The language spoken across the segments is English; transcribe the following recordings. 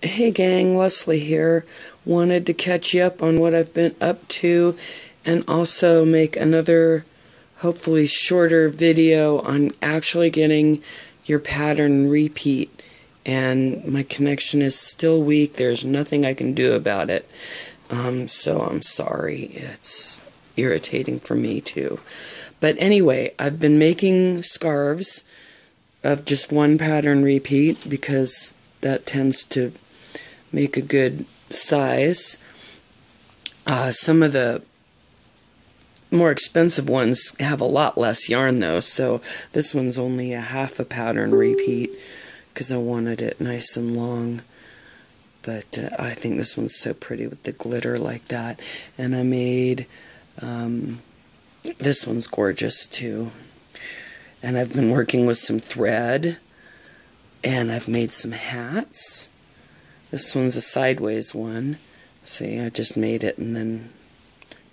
Hey gang, Leslie here. Wanted to catch you up on what I've been up to and also make another hopefully shorter video on actually getting your pattern repeat. And my connection is still weak. There's nothing I can do about it. So I'm sorry. It's irritating for me too. But anyway, I've been making scarves of just one pattern repeat because that tends to make a good size. Some of the more expensive ones have a lot less yarn though, so this one's only a half a pattern repeat because I wanted it nice and long. But I think this one's so pretty with the glitter like that. And I made, this one's gorgeous too. And I've been working with some thread, and I've made some hats. This one's a sideways one. See, I just made it and then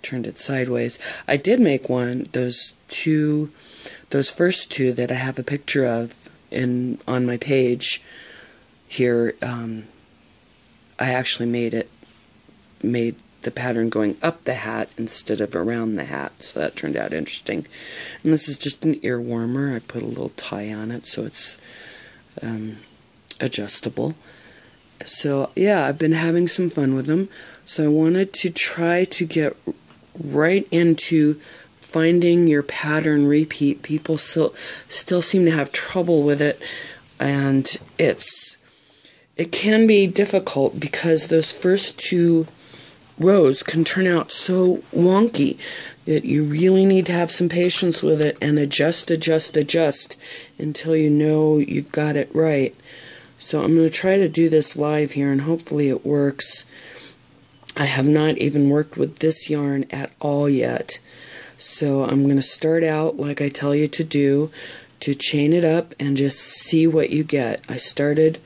turned it sideways. I did make one, those first two that I have a picture of on my page here. I actually made the pattern going up the hat instead of around the hat, so that turned out interesting. And this is just an ear warmer. I put a little tie on it so it's adjustable. So yeah, I've been having some fun with them. So I wanted to try to get right into finding your pattern repeat. People still seem to have trouble with it, and it can be difficult because those first two rows can turn out so wonky that you really need to have some patience with it and adjust until you know you've got it right. So I'm going to try to do this live here and hopefully it works. I have not even worked with this yarn at all yet. So I'm going to start out like I tell you to do, to chain it up and just see what you get. I started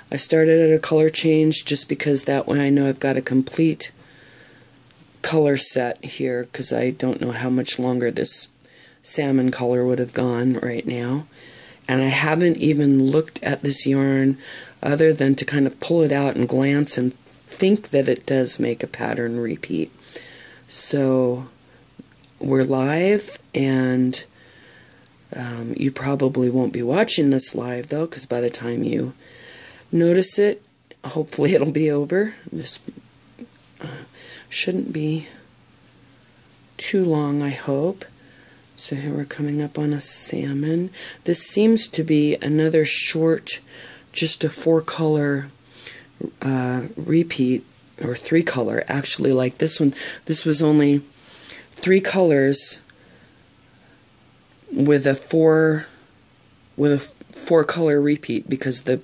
at a color change just because that way I know I've got a complete color set here, because I don't know how much longer this salmon color would have gone right now. And I haven't even looked at this yarn other than to kind of pull it out and glance and think that it does make a pattern repeat. So we're live, and you probably won't be watching this live though, because by the time you notice it, hopefully it'll be over. This shouldn't be too long, I hope. So here we're coming up on a salmon. This seems to be another short, just a 4-color repeat, or 3-color actually, like this one. This was only 3 colors with a 4-color repeat, because the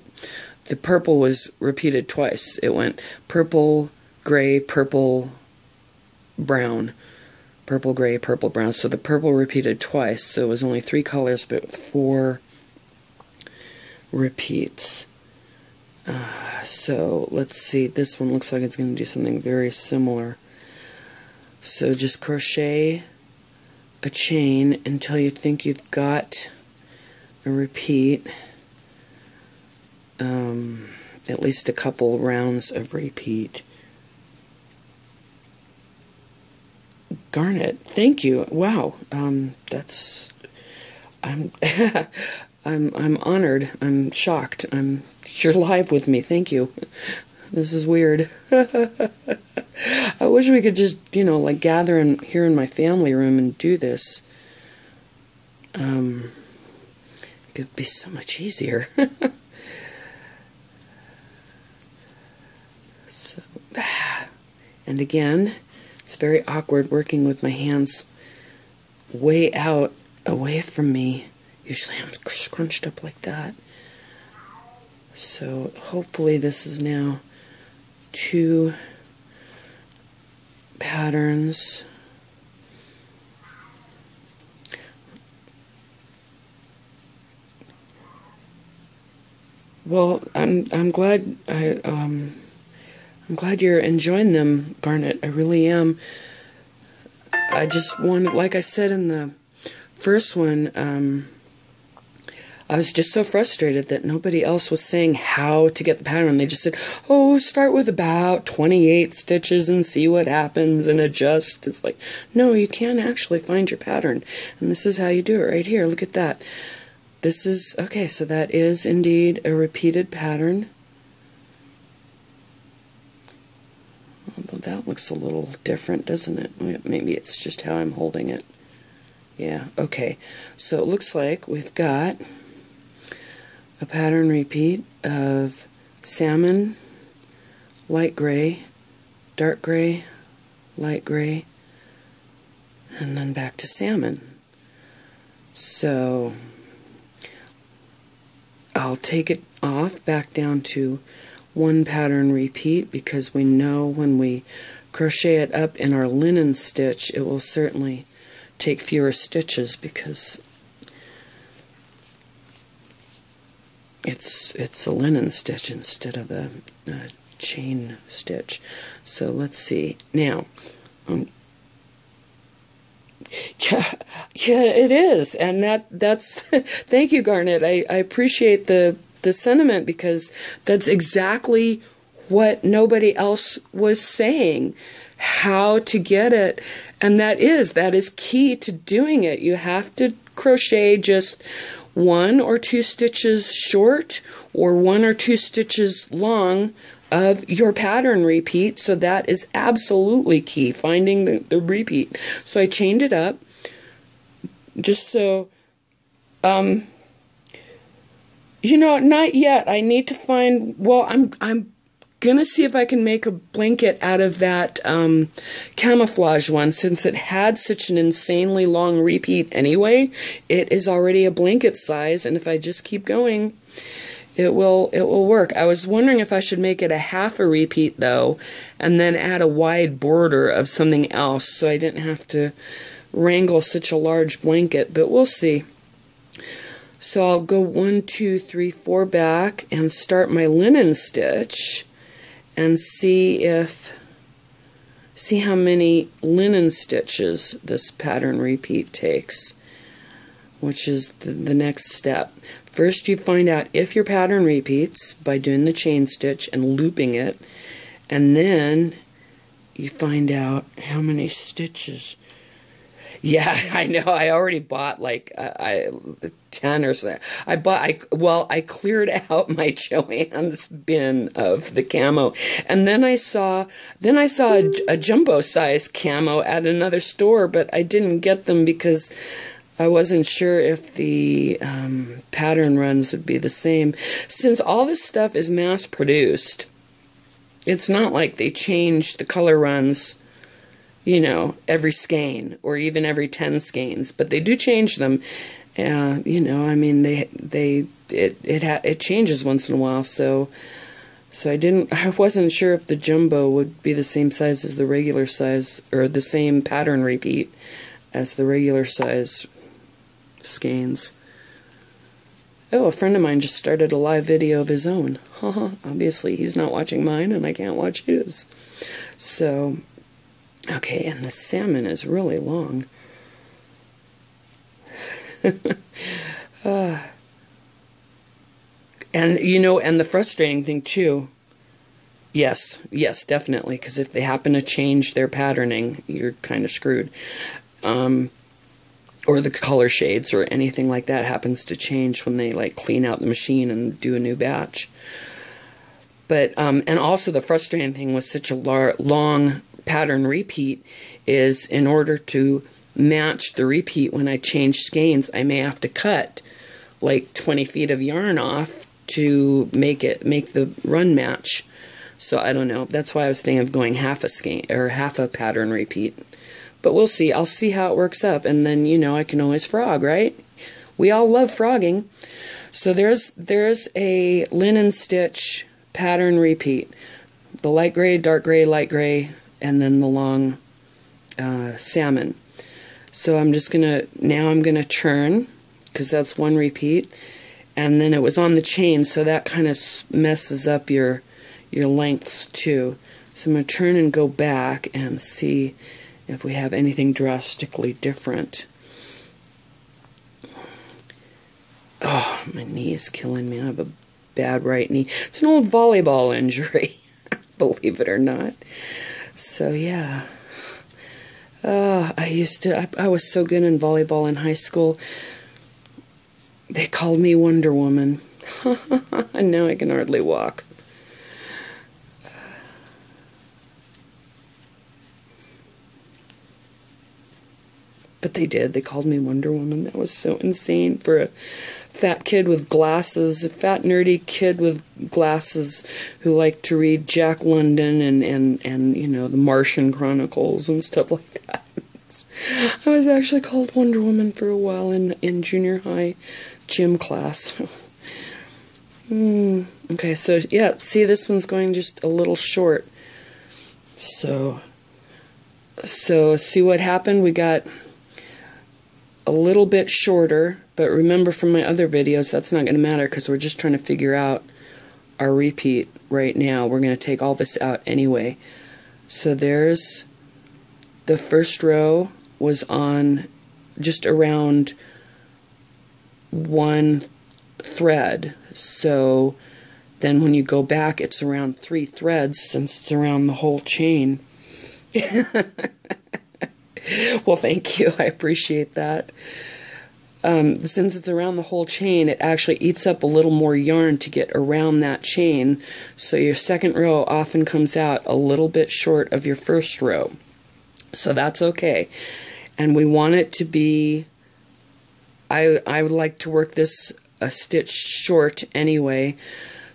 purple was repeated twice. It went purple, gray, purple, brown. Purple, gray, purple, brown. So the purple repeated twice, so it was only 3 colors, but 4 repeats. So let's see, this one looks like it's going to do something very similar. So just crochet a chain until you think you've got a repeat. At least a couple rounds of repeat. Garnet, thank you. Wow, that's I'm I'm honored. I'm shocked. You're live with me. Thank you. This is weird. I wish we could just, like gather here in my family room and do this. It could be so much easier. So, and again, it's very awkward working with my hands way out, away from me. Usually I'm scrunched up like that. So hopefully this is now 2 patterns. Well, I'm glad I'm glad you're enjoying them, Garnet. I really am. I just wanted, like I said in the first one, I was just so frustrated that nobody else was saying how to get the pattern. They just said, oh, start with about 28 stitches and see what happens and adjust. It's like, no, you can actually find your pattern. And this is how you do it right here. Look at that. This is, okay, so that is indeed a repeated pattern. Although that looks a little different, doesn't it? Maybe it's just how I'm holding it. Yeah, okay. So it looks like we've got a pattern repeat of salmon, light gray, dark gray, light gray, and then back to salmon. So I'll take it off back down to one pattern repeat, because we know when we crochet it up in our linen stitch it will certainly take fewer stitches, because it's a linen stitch instead of a chain stitch. So let's see now. Yeah, it is, and that's thank you, Garnet. I appreciate the sentiment, because that's exactly what nobody else was saying, how to get it, and that is key to doing it. You have to crochet just 1 or 2 stitches short or 1 or 2 stitches long of your pattern repeat. So that is absolutely key, finding the repeat. So I chained it up just so you know, not yet. I need to find, well, I'm gonna see if I can make a blanket out of that camouflage one, since it had such an insanely long repeat anyway. It is already a blanket size, and if I just keep going, it will work. I was wondering if I should make it a half a repeat though, and then add a wide border of something else, so I didn't have to wrangle such a large blanket, but we'll see. So I'll go 1, 2, 3, 4 back and start my linen stitch and see how many linen stitches this pattern repeat takes, which is the next step. First you find out if your pattern repeats by doing the chain stitch and looping it, and then you find out how many stitches. Yeah, I know. I already bought like 10 or so. I cleared out my Joann's bin of the camo, and then I saw a jumbo size camo at another store, but I didn't get them because I wasn't sure if the pattern runs would be the same. Since all this stuff is mass produced, it's not like they change the color runs, you know, every skein or even every 10 skeins, but they do change them. You know, I mean, it changes once in a while. So I wasn't sure if the jumbo would be the same size as the regular size, or the same pattern repeat as the regular size skeins. Oh, a friend of mine just started a live video of his own. Obviously, he's not watching mine, and I can't watch his. So, okay, and the salmon is really long. And, you know, and the frustrating thing, too, yes, definitely, because if they happen to change their patterning, you're kind of screwed. Or the color shades or anything like that happens to change when they, like, clean out the machine and do a new batch. But, and also the frustrating thing with such a long pattern repeat is, in order to match the repeat when I change skeins, I may have to cut like 20 feet of yarn off to make the run match. So I don't know. That's why I was thinking of going half a skein or half a pattern repeat. But we'll see. I'll see how it works up, and then, you know, I can always frog, right? We all love frogging. So there's a linen stitch pattern repeat. The light gray, dark gray, light gray, and then the long salmon. So I'm gonna churn, because that's one repeat, and then it was on the chain, so that kind of messes up your lengths too. So I'm gonna turn and go back and see if we have anything drastically different. Oh, my knee is killing me. I have a bad right knee. It's an old volleyball injury, believe it or not. So, yeah. I was so good in volleyball in high school. They called me Wonder Woman. And now I can hardly walk. But they did. They called me Wonder Woman. That was so insane for a fat kid with glasses, a fat nerdy kid with glasses who liked to read Jack London and you know, the Martian Chronicles and stuff like that. I was actually called Wonder Woman for a while in junior high gym class. Okay, so yeah, see, this one's going just a little short. So see what happened? We got a little bit shorter, but remember from my other videos, that's not going to matter because we're just trying to figure out our repeat right now. We're going to take all this out anyway. So there's the first row was on just around one thread. So then when you go back, it's around 3 threads since it's around the whole chain. Well, thank you. I appreciate that. Since it's around the whole chain, it actually eats up a little more yarn to get around that chain. So your second row often comes out a little bit short of your first row. So that's okay. And we want it to be, I would like to work this a stitch short anyway.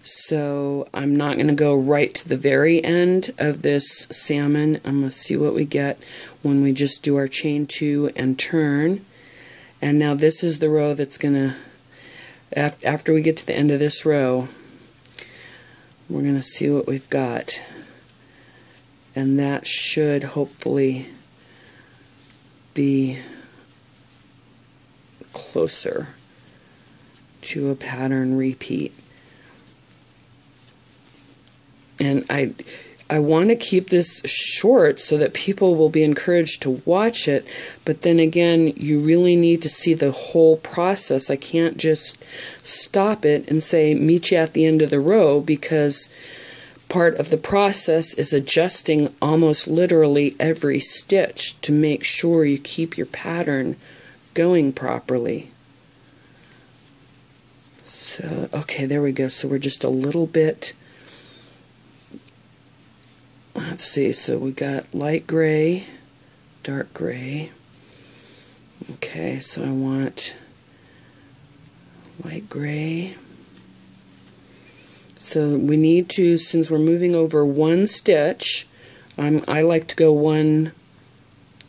So I'm not going to go right to the very end of this salmon. I'm going to see what we get when we just do our chain 2 and turn. And now this is the row that's going to, after we get to the end of this row, we're going to see what we've got. And that should hopefully be closer to a pattern repeat. And I want to keep this short so that people will be encouraged to watch it, but then again, you really need to see the whole process. I can't just stop it and say, meet you at the end of the row, because part of the process is adjusting almost literally every stitch to make sure you keep your pattern going properly. So, okay, there we go. So we're just a little bit... Let's see, so we got light gray, dark gray. Okay, so I want light gray. So we need to, since we're moving over one stitch, I like to go one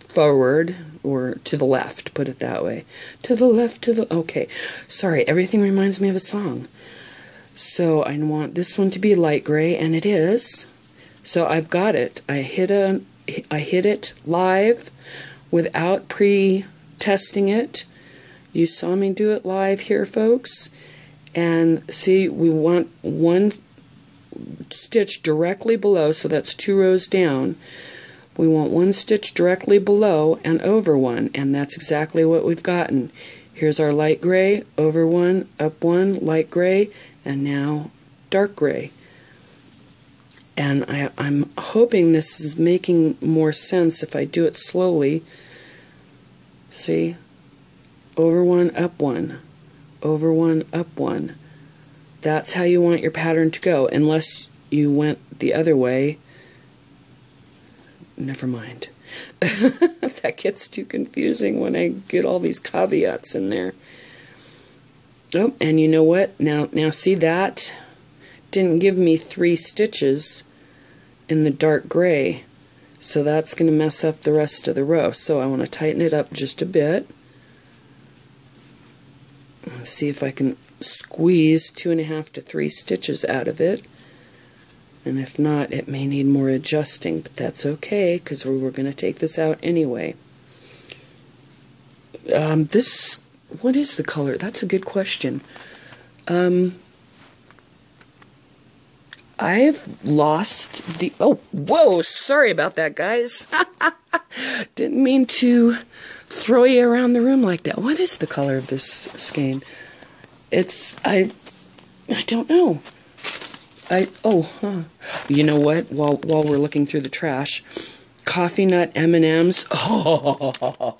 forward, or to the left, put it that way. To the left, to the, okay. Sorry, everything reminds me of a song. So I want this one to be light gray, and it is. So I've got it. I hit it live without pre-testing it. You saw me do it live here, folks. And see, we want one stitch directly below, so that's 2 rows down. We want one stitch directly below and over one, and that's exactly what we've gotten. Here's our light gray, over one, up one, light gray, and now dark gray. And I'm hoping this is making more sense if I do it slowly. See? Over one, up one. Over one, up one. That's how you want your pattern to go, unless you went the other way. Never mind. That gets too confusing when I get all these caveats in there. Oh, and you know what? Now see, that didn't give me 3 stitches in the dark gray, so that's going to mess up the rest of the row. So I want to tighten it up just a bit. Let's see if I can squeeze 2.5 to 3 stitches out of it. And if not, it may need more adjusting, but that's okay, because we're going to take this out anyway. What is the color? That's a good question. I've lost the... Oh, whoa, sorry about that, guys. Didn't mean to throw you around the room like that. What is the color of this skein? I don't know. You know what? While we're looking through the trash, coffee nut M&Ms. Oh,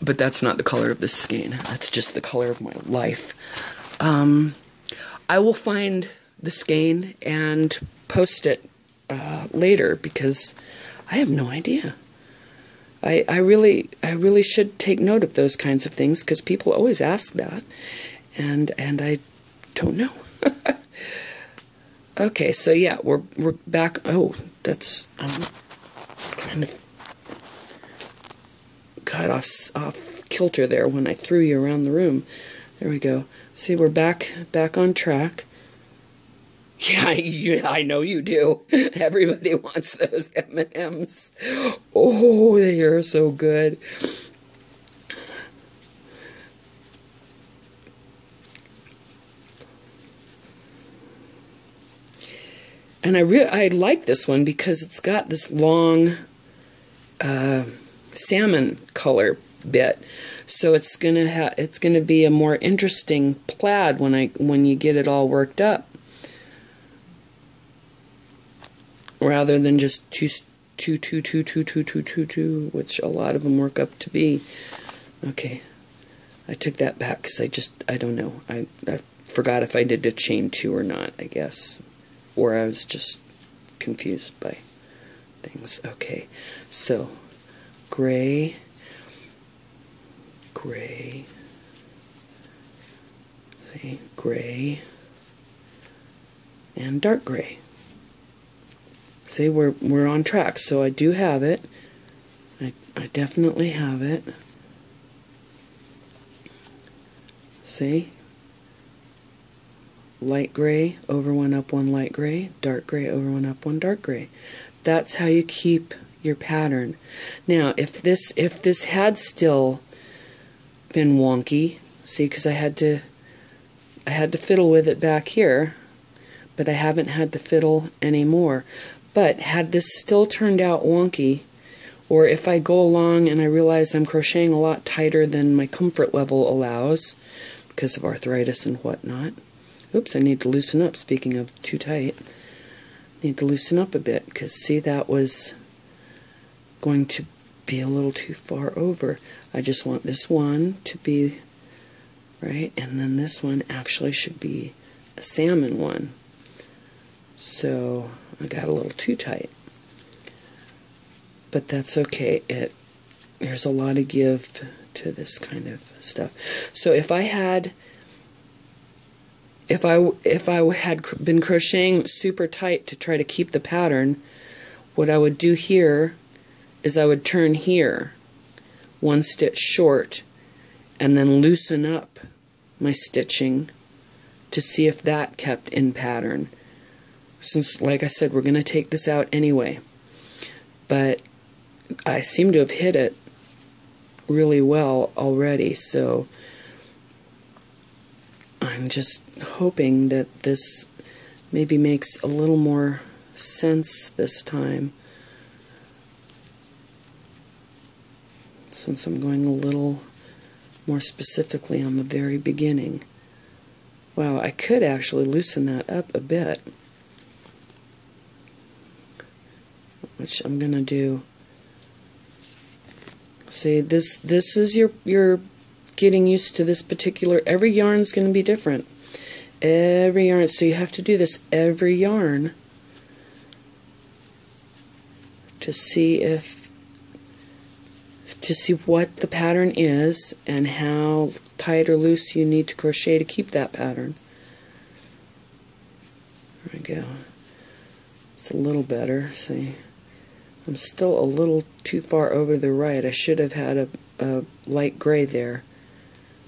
but that's not the color of the skein. That's just the color of my life. I will find the skein and post it later because I have no idea. I really should take note of those kinds of things because people always ask that, and I don't know. Okay, so yeah, we're back. Oh, that's kind of got off kilter there when I threw you around the room. There we go. See, we're back on track. Yeah, I know you do. Everybody wants those M&Ms. Oh, they are so good. And I like this one because it's got this long salmon color bit, so it's gonna be a more interesting plaid when you get it all worked up, rather than just two, which a lot of them work up to be. Okay, I took that back because I don't know. I forgot if I did a chain 2 or not, I guess. Or I was just confused by things. Okay, so gray, see, gray, and dark gray. See, we're on track. So I do have it. I definitely have it. See? Light gray over 1 up 1 light gray, dark gray over 1 up 1 dark gray. That's how you keep your pattern. Now, if this had still been wonky, see, because I had to fiddle with it back here, but I haven't had to fiddle anymore. But had this still turned out wonky, or if I go along and I realize I'm crocheting a lot tighter than my comfort level allows because of arthritis and whatnot. Oops, I need to loosen up. Speaking of too tight, need to loosen up a bit because, see, that was going to be a little too far over. I just want this one to be right, and then this one actually should be a salmon one. So I got a little too tight, but that's okay. There's a lot of give to this kind of stuff. So if I had been crocheting super tight to try to keep the pattern, what I would do here is I would turn here 1 stitch short and then loosen up my stitching to see if that kept in pattern. Since, like I said, we're going to take this out anyway. But I seem to have hit it really well already, so I'm just hoping that this maybe makes a little more sense this time, since I'm going a little more specifically on the very beginning. Wow, I could actually loosen that up a bit, which I'm gonna do. See, this is your getting used to this particular. Every yarn's going to be different. Every yarn, so you have to do this every yarn to see what the pattern is and how tight or loose you need to crochet to keep that pattern. There we go. It's a little better. See, I'm still a little too far over the right. I should have had a light gray there,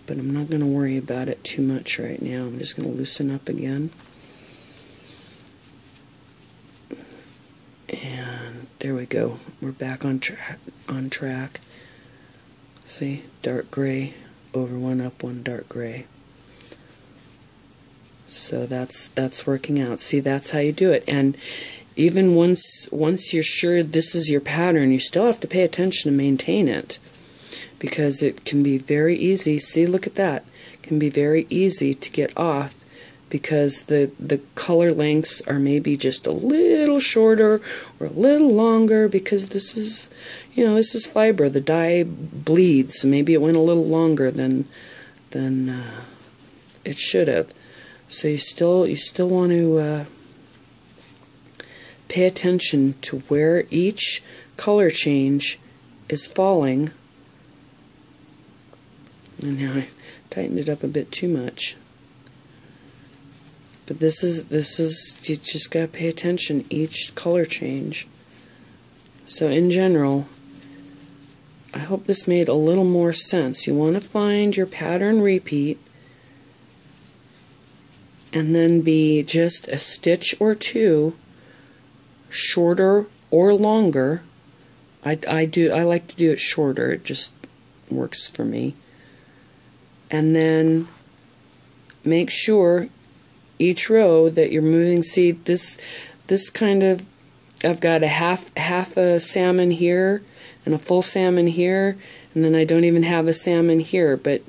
but I'm not going to worry about it too much right now. I'm just going to loosen up again. And there we go. We're back on track. See, dark gray over 1 up 1 dark gray. So that's working out. See, that's how you do it. And even once you're sure this is your pattern, you still have to pay attention to maintain it, because it can be very easy. See, look at that. can be very easy to get off because the color lengths are maybe just a little shorter or a little longer because this is, you know, this is fiber. The dye bleeds. Maybe it went a little longer than it should have. So you still want to pay attention to where each color change is falling. And now I tightened it up a bit too much. But this is you just gotta pay attention each color change. So in general, I hope this made a little more sense. You want to find your pattern repeat and then be just a stitch or two shorter or longer. I like to do it shorter. It just works for me. And then make sure each row that you're moving, see this kind of, I've got a half a salmon here and a full salmon here, and then I don't even have a salmon here, but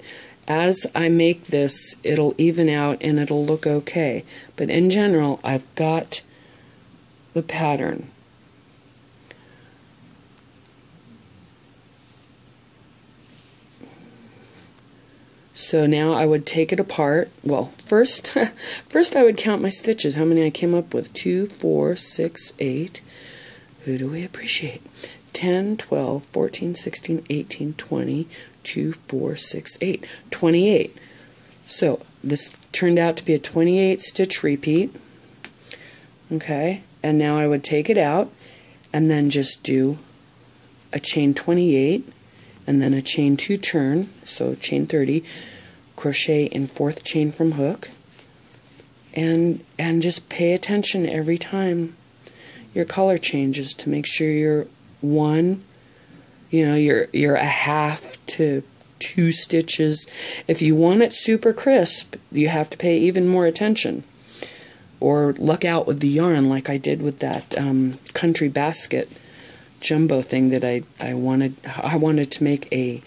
as I make this, it'll even out and it'll look okay. But in general, I've got the pattern. So now I would take it apart. Well, first I would count my stitches, how many I came up with. 2, 4, 6, 8. Who do we appreciate? 10, 12, 14, 16, 18, 20, 2, 4, 6, 8. 28. So this turned out to be a 28 stitch repeat. Okay, and now I would take it out and then just do a chain 28 and then a chain 2 turn, so chain 30, crochet in 4th chain from hook, and just pay attention every time your color changes to make sure you're you're a half to 2 stitches. If you want it super crisp, you have to pay even more attention. Or luck out with the yarn like I did with that country basket jumbo thing that I wanted to make a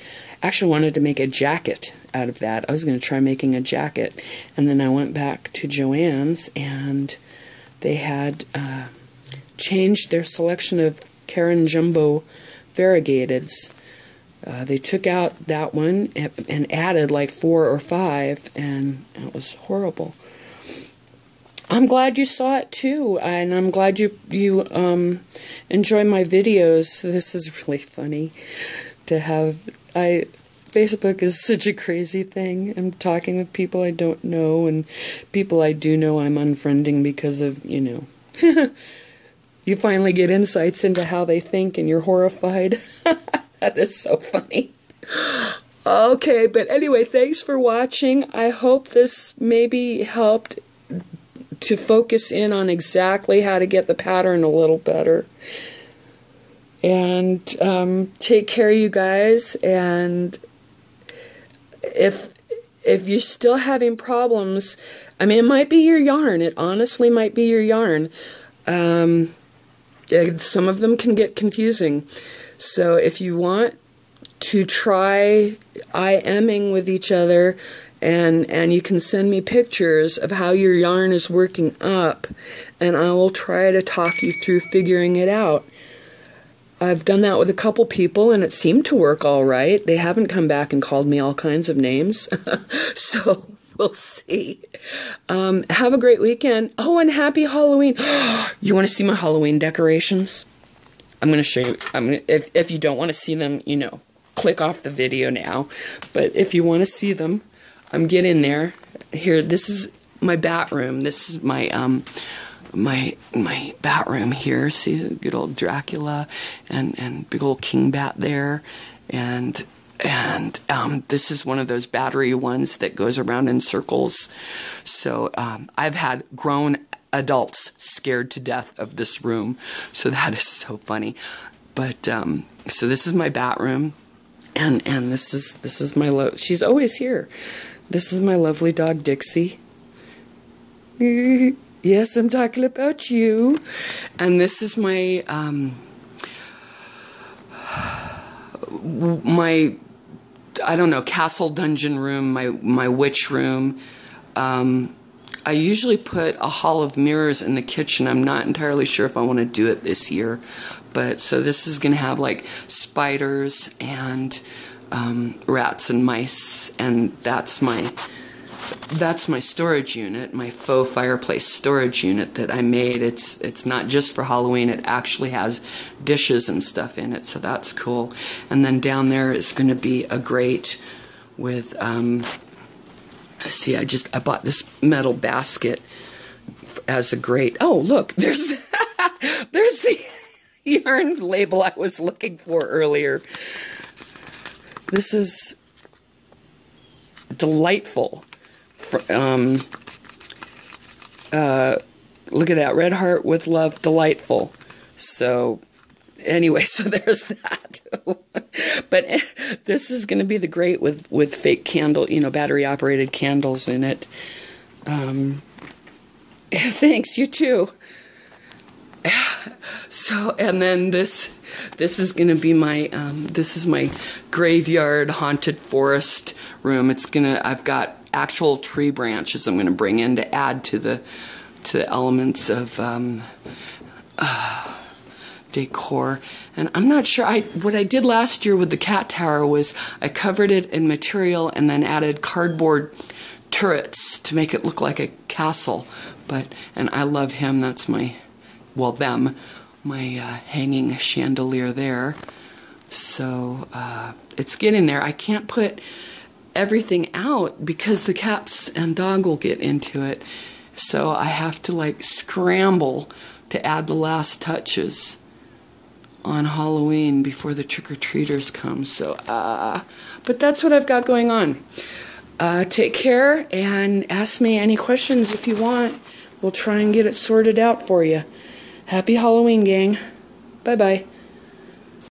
jacket out of that. I was going to try making a jacket, and then I went back to Joann's and they had changed their selection of Caron jumbo variegateds. They took out that one and added like 4 or 5, and it was horrible. I'm glad you saw it too, and I'm glad you enjoy my videos. This is really funny to have. Facebook is such a crazy thing. I'm talking with people I don't know, and people I do know I'm unfriending because of, you know. You finally get insights into how they think and you're horrified. That is so funny. Okay, but anyway, thanks for watching. I hope this maybe helped to focus in on exactly how to get the pattern a little better. And take care, you guys. And if you're still having problems, I mean, it might be your yarn. It honestly might be your yarn. Some of them can get confusing. So if you want to try IMing with each other, and you can send me pictures of how your yarn is working up, and I will try to talk you through figuring it out. I've done that with a couple people, and it seemed to work all right. They haven't come back and called me all kinds of names. So we'll see. Have a great weekend. Oh, and happy Halloween. You want to see my Halloween decorations? I'm going to show you. If you don't want to see them, you know, click off the video now. But if you want to see them, get in there. Here, this is my bat room. This is my my bat room here. See the good old Dracula and big old king bat there, and this is one of those battery ones that goes around in circles. So I've had grown adults scared to death of this room, so that is so funny. But so this is my bat room, and this is my she's always here. This is my lovely dog Dixie. Yes, I'm talking about you. And this is my, 'cause I don't know, castle dungeon room, my witch room. I usually put a hall of mirrors in the kitchen. I'm not entirely sure if I want to do it this year. But so this is going to have like spiders and rats and mice, and that's my storage unit, my faux fireplace storage unit that I made. It's not just for Halloween, it actually has dishes and stuff in it, so that's cool. And then down there is going to be a grate with see, I bought this metal basket as a grate. Oh, look, there's there's the yarn label I was looking for earlier. This is delightful. Look at that, Red Heart with Love, delightful. So anyway, so there's that. But this is going to be the grate with fake candle, you know, battery operated candles in it. Thanks, you too. So, and then this is going to be my this is my graveyard haunted forest room. I've got actual tree branches I'm going to bring in to add to the elements of decor. And I'm not sure, what I did last year with the cat tower was I covered it in material and then added cardboard turrets to make it look like a castle. And I love him, that's my, well, them, my hanging chandelier there. So it's getting there. I can't put everything out because the cats and dog will get into it. So I have to like scramble to add the last touches on Halloween before the trick-or-treaters come. So, but that's what I've got going on. Take care and ask me any questions if you want. We'll try and get it sorted out for you. Happy Halloween, gang. Bye-bye.